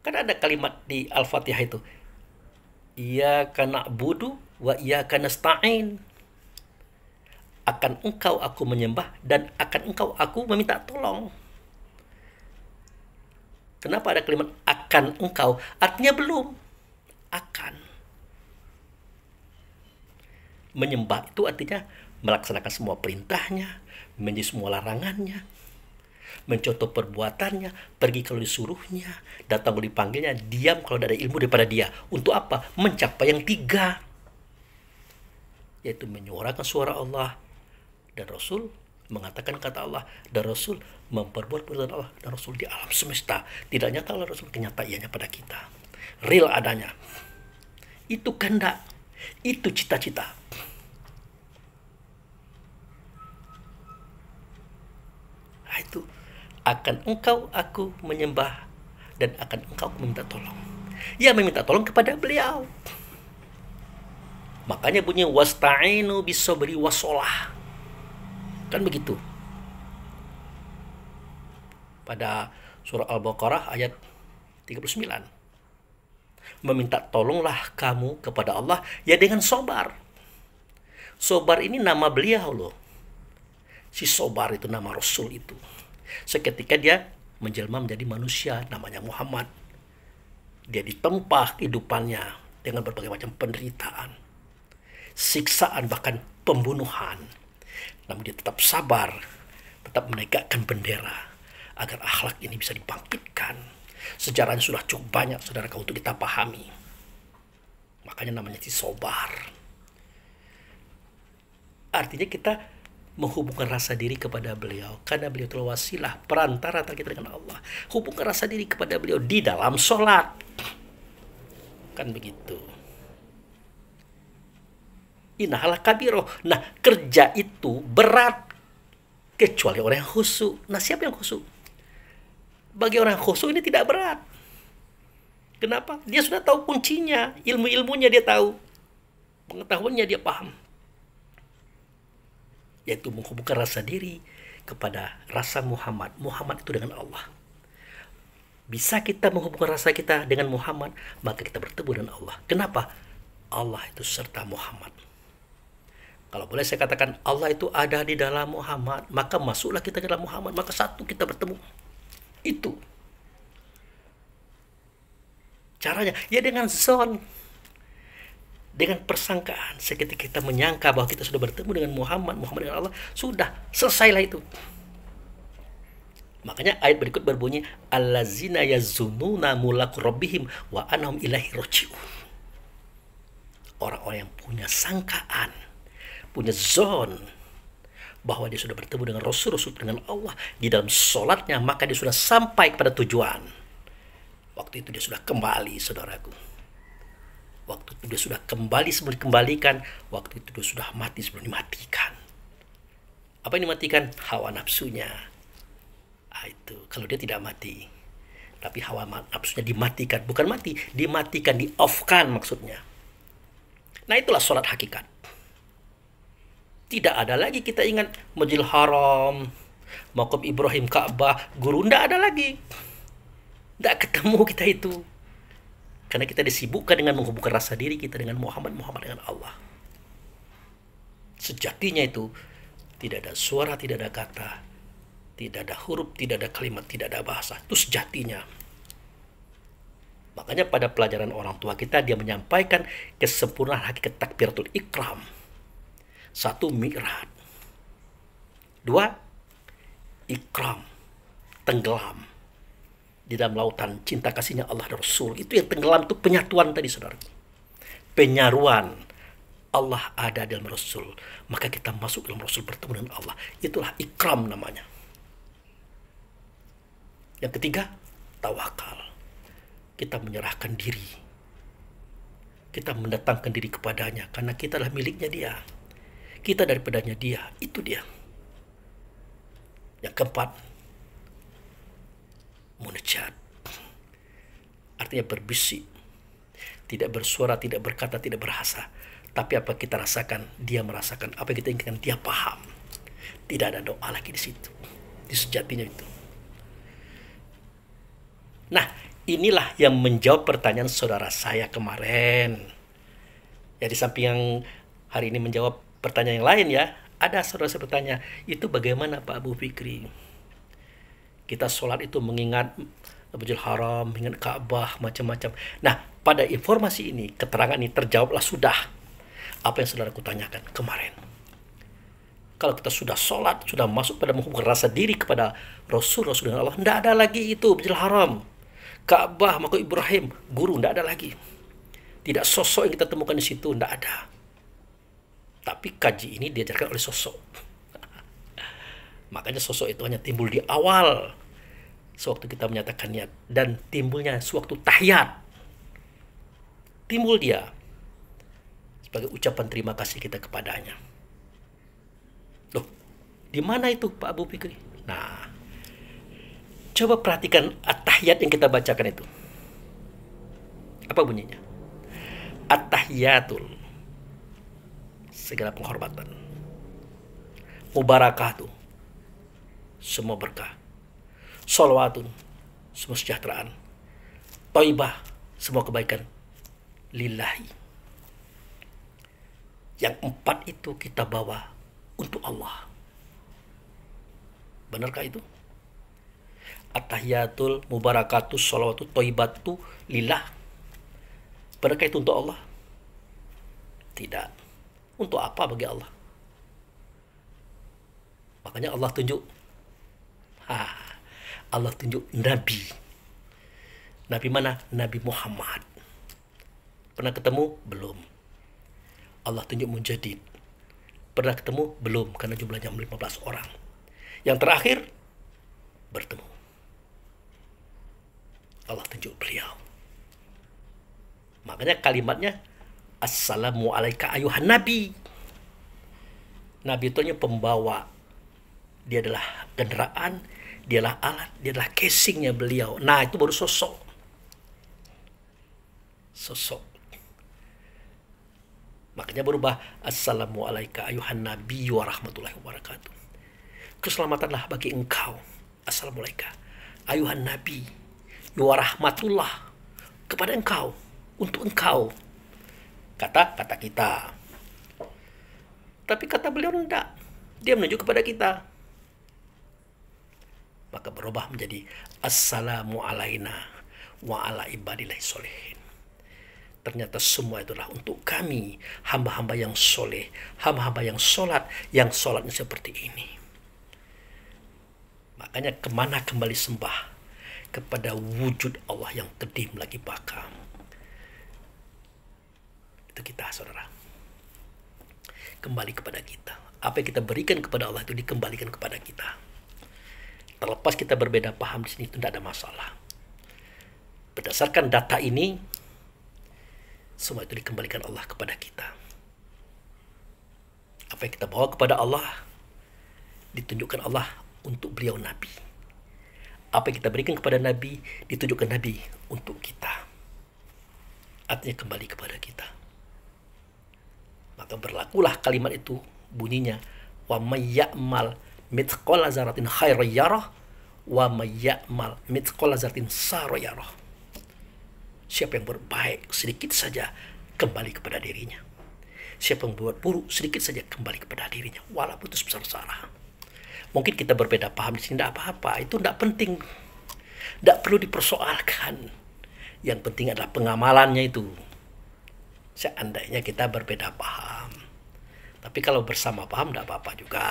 Kan ada kalimat di Al-Fatihah itu, Iyyaka na'budu wa iyyaka nasta'in. Akan engkau aku menyembah dan akan engkau aku meminta tolong. Kenapa ada kalimat akan engkau? Artinya belum. Akan. Menyembah itu artinya melaksanakan semua perintahnya, menjadi semua larangannya, mencontoh perbuatannya, pergi kalau disuruhnya, datang kalau dipanggilnya, diam kalau tidak ada ilmu daripada dia. Untuk apa? Mencapai yang 3. Yaitu menyuarakan suara Allah dan Rasul, mengatakan kata Allah dan Rasul, memperbuat perbuatan Allah dan Rasul di alam semesta. Tidak nyata oleh Rasul, kenyataannya pada kita. Real adanya. Itu kehendak. Itu cita-cita. Nah, itu akan engkau aku menyembah dan akan engkau meminta tolong. Ya, meminta tolong kepada beliau. Makanya bunyi wasta'inu bis-sabri was-shalah. Kan begitu. Pada surah Al-Baqarah ayat 39. Meminta tolonglah kamu kepada Allah ya dengan sobar. Sobar ini nama beliau loh. Si Sobar itu nama Rasul itu. Seketika dia menjelma menjadi manusia, namanya Muhammad. Dia ditempa kehidupannya dengan berbagai macam penderitaan, siksaan, bahkan pembunuhan. Namun dia tetap sabar, tetap menegakkan bendera agar akhlak ini bisa dibangkitkan. Sejarahnya sudah cukup banyak, saudara, untuk kita pahami. Makanya namanya si Sobar. Artinya kita menghubungkan rasa diri kepada beliau, karena beliau telah wasilah, perantara antara kita dengan Allah. Hubungkan rasa diri kepada beliau di dalam sholat. Kan begitu. Innahala kabiroh. Nah, kerja itu berat kecuali orang yang khusyuk. Nah, siapa yang khusyuk? Bagi orang yang khusyuk ini tidak berat. Kenapa? Dia sudah tahu kuncinya, ilmu-ilmunya dia tahu, pengetahuannya dia paham. Yaitu menghubungkan rasa diri kepada rasa Muhammad. Muhammad itu dengan Allah. Bisa kita menghubungkan rasa kita dengan Muhammad, maka kita bertemu dengan Allah. Kenapa? Allah itu serta Muhammad. Kalau boleh saya katakan, Allah itu ada di dalam Muhammad, maka masuklah kita ke dalam Muhammad, maka satu kita bertemu. Itu caranya. Ya dengan zon, dengan persangkaan. Seketika kita menyangka bahwa kita sudah bertemu dengan Muhammad, Muhammad dengan Allah, sudah selesailah itu. Makanya ayat berikut berbunyi, allazina yazununa mulaqu rabbihim wa annahum ilaihi raji'un. Orang-orang yang punya sangkaan, punya zon bahwa dia sudah bertemu dengan Rasul dengan Allah di dalam sholatnya, maka dia sudah sampai kepada tujuan. Waktu itu dia sudah kembali, saudaraku. Waktu itu dia sudah kembali sebelum dikembalikan. Waktu itu dia sudah mati sebelum dimatikan. Apa yang dimatikan? Hawa nafsunya. Nah, itu kalau dia tidak mati, tapi hawa nafsunya dimatikan. Bukan mati, dimatikan, di-off-kan maksudnya. Nah, itulah sholat hakikat. Tidak ada lagi kita ingat Masjidil Haram, Maqam Ibrahim, Ka'bah, guru. Tidak ada lagi. Tidak ketemu kita itu. Karena kita disibukkan dengan menghubungkan rasa diri kita dengan Muhammad dengan Allah. Sejatinya itu tidak ada suara, tidak ada kata, tidak ada huruf, tidak ada kalimat, tidak ada bahasa. Itu sejatinya. Makanya pada pelajaran orang tua kita dia menyampaikan kesempurnaan hakikat takbiratul ikram. 1, mi'raj. 2, ikram, tenggelam di dalam lautan cinta kasihnya Allah dan Rasul. Itu yang tenggelam itu penyatuan tadi saudara. Penyaruan Allah ada dalam Rasul. Maka kita masuk dalam Rasul bertemu dengan Allah. Itulah ikram namanya. Yang ketiga, tawakal. Kita menyerahkan diri. Kita mendatangkan diri kepadanya karena kita adalah miliknya dia. Kita daripadanya dia. Itu dia. Yang keempat, munajat. Artinya berbisik. Tidak bersuara, tidak berkata, tidak berhasa. Tapi apa kita rasakan, dia merasakan. Apa yang kita inginkan, dia paham. Tidak ada doa lagi di situ. Di sejatinya itu. Nah, inilah yang menjawab pertanyaan saudara saya kemarin. Ya, di samping yang hari ini menjawab pertanyaan yang lain ya, ada saudara saya bertanya, itu bagaimana Pak Abu Fikri? Kita sholat itu mengingat Masjidil Haram, mengingat Ka'bah, macam-macam. Nah, pada informasi ini, keterangan ini terjawablah sudah apa yang saudaraku tanyakan kemarin. Kalau kita sudah sholat, sudah masuk pada menghubungkan rasa diri kepada Rasul dengan Allah, tidak ada lagi itu Masjidil Haram, Ka'bah, makam Ibrahim, guru, tidak ada lagi. Tidak sosok yang kita temukan di situ, tidak ada. Tapi kaji ini diajarkan oleh sosok. Makanya sosok itu hanya timbul di awal sewaktu kita menyatakan niat, dan timbulnya sewaktu tahiyat. Timbul dia sebagai ucapan terima kasih kita kepadanya. Loh, di mana itu Pak Abu Fikri? Nah, coba perhatikan at-tahiyat yang kita bacakan itu. Apa bunyinya? At-tahiyatul, segala penghormatan. Mubarakatuh, semua berkah. Sholawatun, semua sejahteraan. Thayyibah, semua kebaikan. Lillahi. Yang 4 itu kita bawa untuk Allah. Benarkah itu? At-tahiyatul, mubarakatuh, sholawatu, thayyibatu, lillah. Benarkah itu untuk Allah? Tidak. Untuk apa bagi Allah? Makanya Allah tunjuk. Allah tunjuk Nabi. Nabi mana? Nabi Muhammad. Pernah ketemu? Belum. Allah tunjuk Mujadid. Pernah ketemu? Belum, karena jumlahnya 15 orang. Yang terakhir, bertemu. Allah tunjuk beliau. Makanya kalimatnya, Assalamu alaika ayuhan Nabi. Nabi itu hanya pembawa. Dia adalah kendaraan, dia adalah alat, dia adalah casingnya beliau. Nah, itu baru sosok. Sosok. Makanya berubah, Assalamu alaika ayuhan Nabi wa rahmatullahi wabarakatuh. Keselamatanlah bagi engkau. Assalamu alaika ayuhan Nabi wa rahmatullah, kepada engkau, untuk engkau. Kata kita. Tapi kata beliau tidak. Dia menunjuk kepada kita. Maka berubah menjadi Assalamu alaina wa ala ibadillahi sholihin. Ternyata semua itulah untuk kami, hamba-hamba yang soleh, hamba-hamba yang sholatnya seperti ini. Makanya kemana kembali sembah? Kepada wujud Allah yang kedim lagi bakal. Itu kita, saudara. Kembali kepada kita. Apa yang kita berikan kepada Allah itu dikembalikan kepada kita. Terlepas kita berbeda paham di sini, itu tidak ada masalah. Berdasarkan data ini, semua itu dikembalikan Allah kepada kita. Apa yang kita bawa kepada Allah, ditunjukkan Allah untuk beliau Nabi. Apa yang kita berikan kepada Nabi, ditunjukkan Nabi untuk kita. Artinya kembali kepada kita. Maka berlakulah kalimat itu, bunyinya, wa may ya'mal mithqala dzarratin khairan yarah wa may ya'mal mithqala dzarratin syarran yarah. Siapa yang berbaik sedikit saja, kembali kepada dirinya. Siapa yang berbuat buruk, sedikit saja kembali kepada dirinya, walaupun itu sebesar salah. Mungkin kita berbeda paham di sini, tidak apa-apa, itu tidak penting, tidak perlu dipersoalkan. Yang penting adalah pengamalannya itu. Seandainya kita berbeda paham, tapi kalau bersama paham tidak apa-apa juga.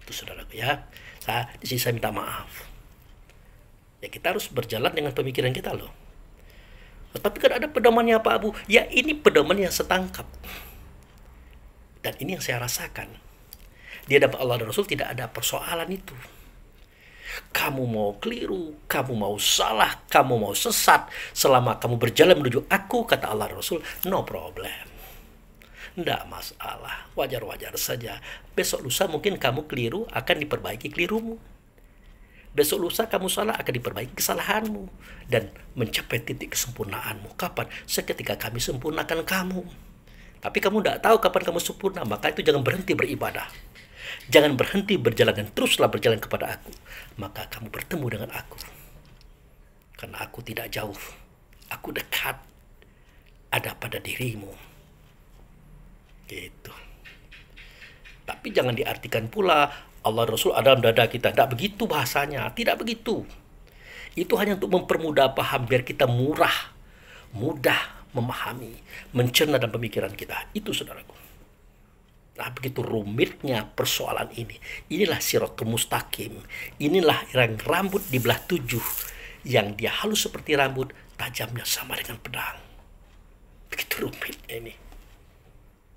Itu saudaraku ya. Di sini saya minta maaf. Ya kita harus berjalan dengan pemikiran kita loh. Tapi kan ada pedomannya Pak Abu. Ya ini pedoman yang setangkap. Dan ini yang saya rasakan. Di hadapan Allah dan Rasul tidak ada persoalan itu. Kamu mau keliru, kamu mau salah, kamu mau sesat, selama kamu berjalan menuju aku, kata Allah dan Rasul, no problem. Tidak masalah, wajar-wajar saja. Besok lusa mungkin kamu keliru, akan diperbaiki kelirumu. Besok lusa kamu salah, akan diperbaiki kesalahanmu. Dan mencapai titik kesempurnaanmu. Kapan? Seketika kami sempurnakan kamu. Tapi kamu tidak tahu kapan kamu sempurna, maka itu jangan berhenti beribadah. Jangan berhenti berjalan dan teruslah berjalan kepada aku. Maka kamu bertemu dengan aku. Karena aku tidak jauh. Aku dekat. Ada pada dirimu. Gitu. Tapi jangan diartikan pula Allah Rasul ada dalam dada kita. Tidak begitu bahasanya. Tidak begitu. Itu hanya untuk mempermudah paham biar kita mudah memahami, mencerna dalam pemikiran kita. Itu saudaraku. Nah, begitu rumitnya persoalan ini. Inilah siratul mustaqim. Inilah yang rambut dibelah 7. Yang dia halus seperti rambut, tajamnya sama dengan pedang. Begitu rumitnya ini.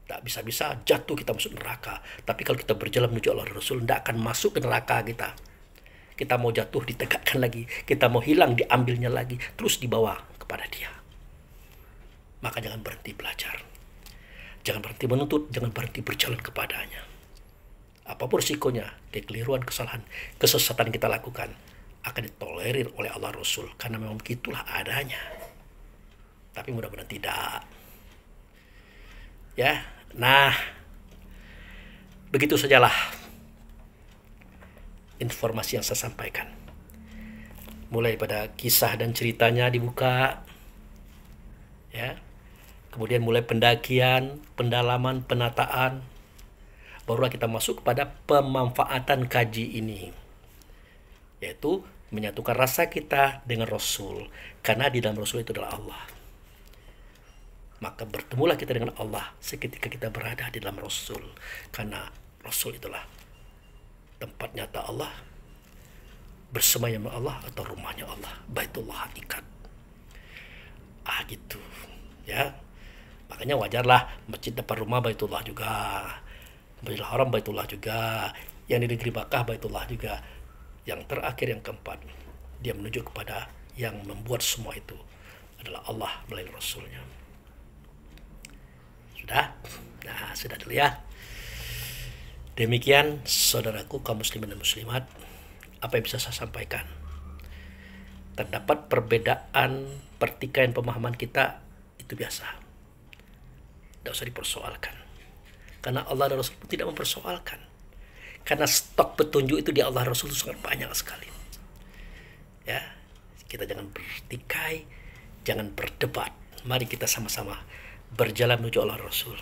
Tak bisa-bisa jatuh kita masuk neraka. Tapi kalau kita berjalan menuju Allah dan Rasul, tidak akan masuk ke neraka kita. Kita mau jatuh, ditegakkan lagi. Kita mau hilang, diambilnya lagi. Terus dibawa kepada dia. Maka jangan berhenti belajar. Jangan berhenti menuntut, jangan berhenti berjalan kepadanya. Apapun risikonya, kekeliruan, kesalahan, kesesatan yang kita lakukan akan ditolerir oleh Allah Rasul. Karena memang begitulah adanya. Tapi mudah-mudahan tidak. Ya, nah, begitu sajalah informasi yang saya sampaikan. Mulai pada kisah dan ceritanya dibuka, ya. Kemudian mulai pendakian, pendalaman, penataan. Barulah kita masuk kepada pemanfaatan kaji ini. Yaitu menyatukan rasa kita dengan Rasul. Karena di dalam Rasul itu adalah Allah. Maka bertemulah kita dengan Allah seketika kita berada di dalam Rasul. Karena Rasul itulah tempat nyata Allah. Bersemayam Allah atau rumahnya Allah. Baitullah hakikat. Gitu. Ya. Makanya wajarlah masjid depan rumah Baitullah juga. Masjidil Haram Baitullah juga. Yang di negeri Makkah Baitullah juga. Yang terakhir yang keempat, dia menuju kepada yang membuat semua itu adalah Allah melalui Rasulnya. Sudah? Nah, sudah dulu ya. Demikian saudaraku kaum muslimin dan muslimat, apa yang bisa saya sampaikan. Terdapat perbedaan pertikaian pemahaman kita, itu biasa. Tidak usah dipersoalkan. Karena Allah dan Rasul pun tidak mempersoalkan. Karena stok petunjuk itu di Allah dan Rasul itu sangat banyak sekali. Ya, kita jangan bertikai, jangan berdebat. Mari kita sama-sama berjalan menuju Allah dan Rasul.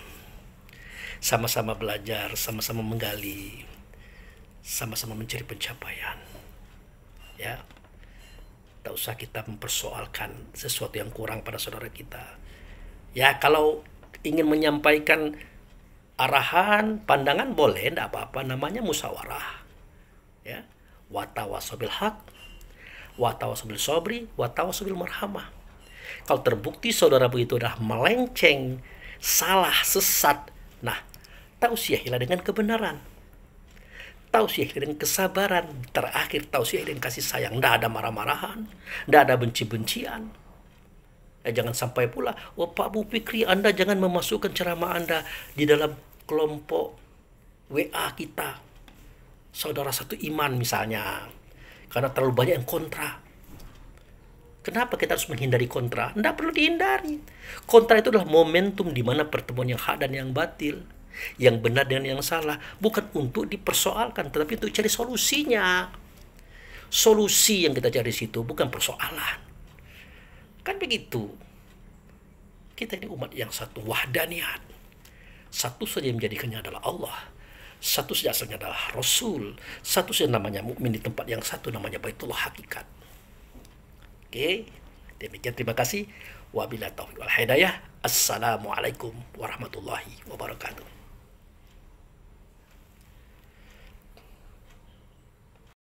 Sama-sama belajar, sama-sama menggali, sama-sama mencari pencapaian. Ya, tak usah kita mempersoalkan sesuatu yang kurang pada saudara kita. Ya, kalau ingin menyampaikan arahan, pandangan boleh, tidak apa-apa, namanya musyawarah. Ya, watawasabil haq, watawasabil sobri, watawasabil marhamah. Kalau terbukti saudara begitu dah melenceng, salah, sesat, nah, tausiahilah dengan kebenaran. Tausiahilah dengan kesabaran. Terakhir tausiahilah dengan kasih sayang. Tidak ada marah-marahan, tidak ada benci-bencian. Jangan sampai pula, Pak Bu Fikri, Anda jangan memasukkan ceramah Anda di dalam kelompok WA kita. Saudara satu iman misalnya. Karena terlalu banyak yang kontra. Kenapa kita harus menghindari kontra? Tidak perlu dihindari. Kontra itu adalah momentum di mana pertemuan yang hak dan yang batil, yang benar dan yang salah, bukan untuk dipersoalkan, tetapi untuk cari solusinya. Solusi yang kita cari situ bukan persoalan. Kan begitu. Kita ini umat yang satu, wahdaniyat. Satu saja yang menjadikannya adalah Allah. Satu saja asalnya adalah Rasul. Satu saja namanya mukmin di tempat yang satu namanya Baitullah hakikat. Oke, demikian terima kasih. Wabillahi taufiq wal hidayah. Assalamualaikum warahmatullahi wabarakatuh.